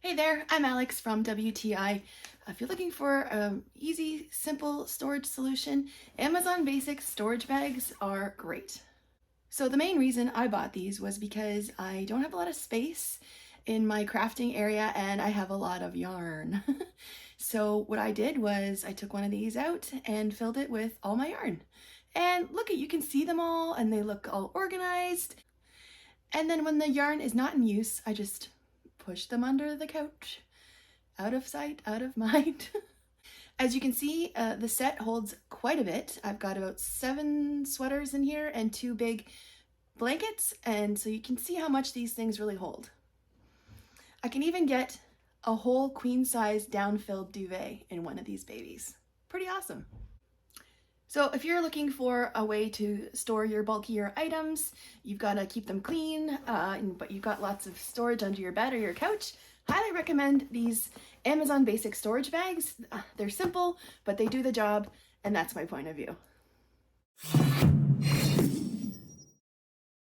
Hey there, I'm Alex from WTI. If you're looking for an easy, simple storage solution, Amazon Basics storage bags are great. So the main reason I bought these was because I don't have a lot of space in my crafting area and I have a lot of yarn. So what I did was I took one of these out and filled it with all my yarn. And look at, you can see them all and they look all organized. And then when the yarn is not in use, I just push them under the couch. Out of sight, out of mind. As you can see, the set holds quite a bit. I've got about 7 sweaters in here and 2 big blankets, and so you can see how much these things really hold. I can even get a whole queen-size down-filled duvet in one of these babies. Pretty awesome. So if you're looking for a way to store your bulkier items, you've got to keep them clean, but you've got lots of storage under your bed or your couch, highly recommend these Amazon Basic storage bags. They're simple, but they do the job, and that's my point of view.